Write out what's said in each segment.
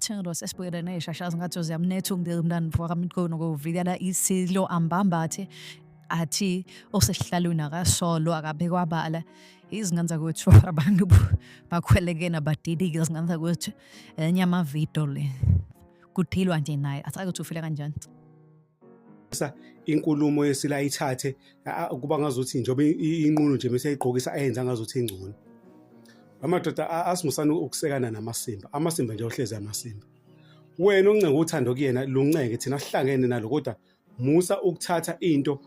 Matshelo sesibuyelene ey'shashazi ngathi ziyamnetha ungidela umntana mfowami imikhona ngokuvikela isilo ambambathe athi osesihlalweni akasolwa akabekwa bala izingane zakwethu abantu bakhwelekene abadidike izingane zakwethu enye amavidiyo le kuphilwa nje naye athi ukuthi ufile kanjani inkulumo yesila ayithathe kuba ngazuthi njengoba inqunu nje bese ayigqokisa ayenza ngazuthi ingcono amadoda asimusana ukusekana namasimba amasimba nje ohlezi amasimba wena oncenga uthando kuyena luncenke thina sihlangene nalo kodwa musa ukuthatha into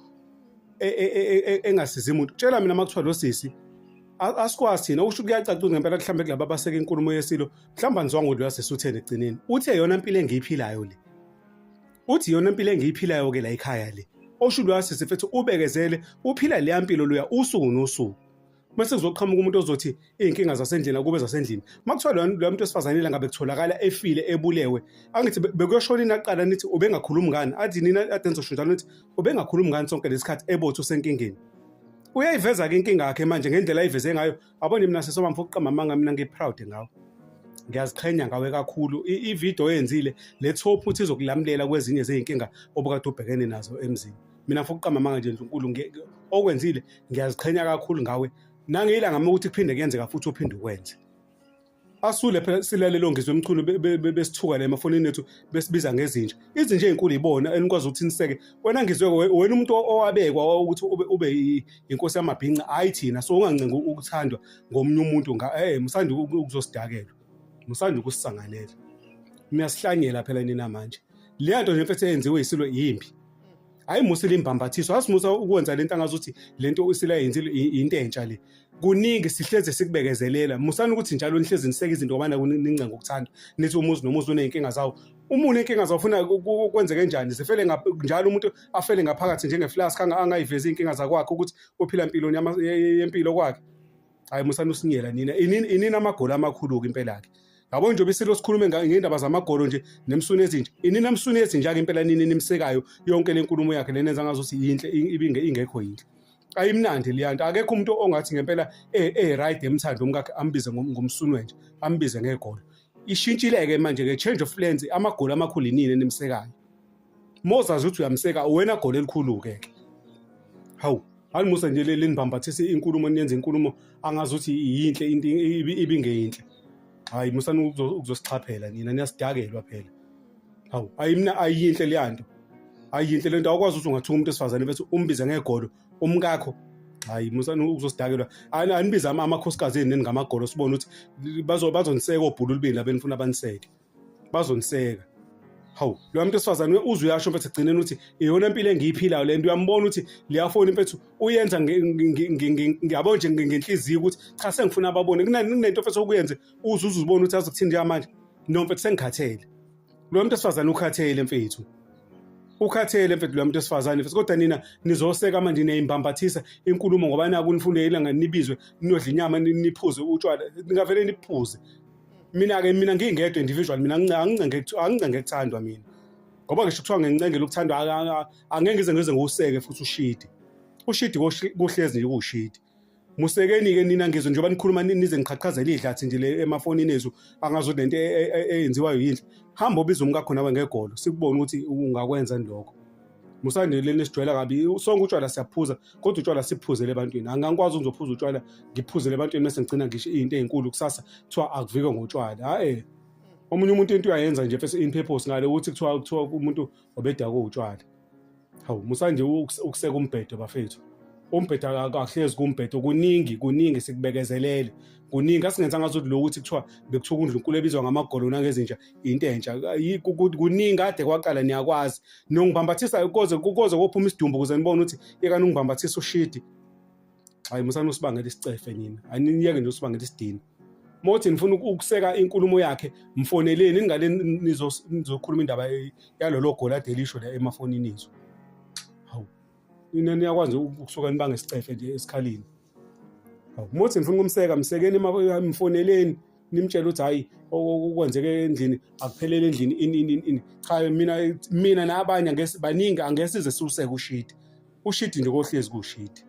engasiza umuntu tshela mina makuthiwa lo sisi asikwazi thina usho kuyacaca ngempela mhlambe kulabo abaseka inkulumo yesilo mhlamba nizwanga lo yasesuthene egcineni uthe yona impilo engiyiphilayo le uthi yona impilo engiyiphilayo ke la ekhaya le osho lo yasisi mfethu ubekezele uphila le yampilo loya usuku nosuku mase kuzoqhamuka umuntu ozothi inkinga zasendlini akube zasendlini makuthiwa lo muntu esifazanile ngabe kutholakala efile ebulewe angithi bekuyoshona inaqala nithi ubengakhulumi ngani athi nina adenzo shunjalo nithi ubengakhulumi ngani sonke lesikhathi ebotho senkingeni uyayiveza ke inkinga yakhe manje ngendlela ayiveze ngayo abone mina sesoma mfokuqama manga mina ngiproud ngawo ngiyaziqhenya ngawe kakhulu ivideo yenzile le top uthi izokulamulela kwezinye zeinkinga obukade ubhekene nazo emzini mina mfokuqama manga nje uNkulunkulu okwenzile ngiyaziqhenya kakhulu ngawe nangiyilanga ukuthi kuphinde kuyenzeka futhi uphinde ukwenze asule phela silalelo ngizwe umculo besithuka la emafonini ethu besibiza ngezinja izinja ezinkulu ibona enikwazi ukuthi niseke wena ngizwe wena umuntu owabekwa ukuthi ube inkosi yamabhinqa hayi thina so ungancenga ukuthandwa ngomunye umuntu musandi ukuzosidakelwa musandi ukusisangalela niyasihlanyela phela nina manje le nto nje mfethu yenziwe isilo yimbi hayi musile imbambathiso asimusa ukwenza lento angazuthi lento isila yenzile into entsha le kuningi sihleze sikubekezelela musana ukuthi njalo nihlezi niseka izinto ngobana kunincenga ukuthanda nithi umuzi nomuzi uneyinkinga zawo umuntu inkinga zawufuna kwenzeke kanjani zifele njalo umuntu afele ngaphakathi njengeflask angayivezi inkinga zakwakhe ukuthi uphila impilo yempilo kwakhe hayi musana usinyela nina amagolo amakhulu ke impela yakhe yabo nje besilo sikhulume ngendaba zamagolo nje nemsuni ezinje inina emsuni ezinje ke impela nini nimsekayo yonke lenkulumo yakhe lenenza ngazuthi yinhle ingekho yinhle ayimnandi liyanto akekho umuntu ongathi ngempela right emthando umkakhe ambize ngomsuni nje ambize ngegolo ishintshileke manje ke change of plans amagolo amakhulu inini nimsekayo mozazi uthi uyamseka wena golo elikhulu ke hawu alimusa nje lenibambathise inkulumo niyenza inkulumo angazuthi yinhle into ibingeyinhle hayi musana ukuzosichaphela nina niyasidakelwa phela hawu ayimna ayinhle leyanto ayinhle lento awukwazi ukuthi ungathuka umuntu esifazane bese umbize ngegolo umkakho hayi musana ukuzosidakelwa anibiza amakhosikazi enini ngamagolo sibone ukuthi bazoniseka obhululu bini labeni ufuna abaniseke bazoniseka hawu lo muntu esifazane uzwe uyasho mfethu egcineni ukuthi iyona impilo engiyiphilayo lento uyambona ukuthi liyafona mfethu uyenza ngiyabo nje ngenhliziyo ukuthi cha sengifuna ababone kunento mfethu okuyenze uzubona ukuthi azokuthini njengamanje no mfethu sengikhathele lo muntu esifazane ukhathele mfethu ukhathele mfethu lo muntu esifazane mfethu kodwa nina nizoseka manje neyimbambathisa inkulumo ngoba naku nifunde ilanga nibizwe ninodla inyama niphuze utshwala ningavele niphuze mina ngingedwa individual mina angincenge ukuthandwa mina ngoba ngisho kuthiwa ngincengela ukuthandwa angeke ngize nguseke futhi ushidi kuhlezi nje kushidi musekeni ke nina ngizwe njengoba nikhuluma nize ngiqhaqhazela idlathi nje le emafonini ezu angazuthi lento eyenziwayo yinhle hamba ubiza umkakho nawe ngegolo sikubona ukuthi ungakwenza lokho musande leni sijwayela kabi sonke utshwala siyaphuza kodwa utshwala siphuzele ebantwini angangikwazi ukuzophuza utshwala ngiphuze lebantwini bese ngicina ngisho into ezinkulu kusasa kuthiwa akuvike ngotshwala omunye umuntu into uyayenza nje first in purpose ngale ukuthi kuthiwa umuntu obeda kutshwala hawu musanje ukuseka umbhedo bafethu umbhedo akahlezi kumbhedo kuningi sikubekezelele kuningi asingenza ngazuthi lo ukuthi kuthiwa bekuthiwa uNkulunkulu ebizwa ngamagolo nangezinja into entsha kuningi ade kwaqala niyakwazi nongibambathisa kuze kophuma isidumbu ukuze nibone ukuthi yeka nongibambathisa ushidi hayi musana usibangela isicefe nina aniyeke nje usibangela isidini mothi nifuna ukuseka inkulumo yakhe mfoneleni ngale nizokhuluma indaba yalolo golo ade lisho la emafonini ethu hawu nina niyakwazi ukusuka nibange isicefe nje esikhaleni hawu mothi nifuna ukumseka msekeni mfoneleni nimtshela ukuthi hayi okwenzeke endlini akuphelele endlini ini cha mina nabanye baningi angesize siuseke ushidi nje kohlezi kushidi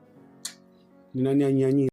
nina niyanyanyisa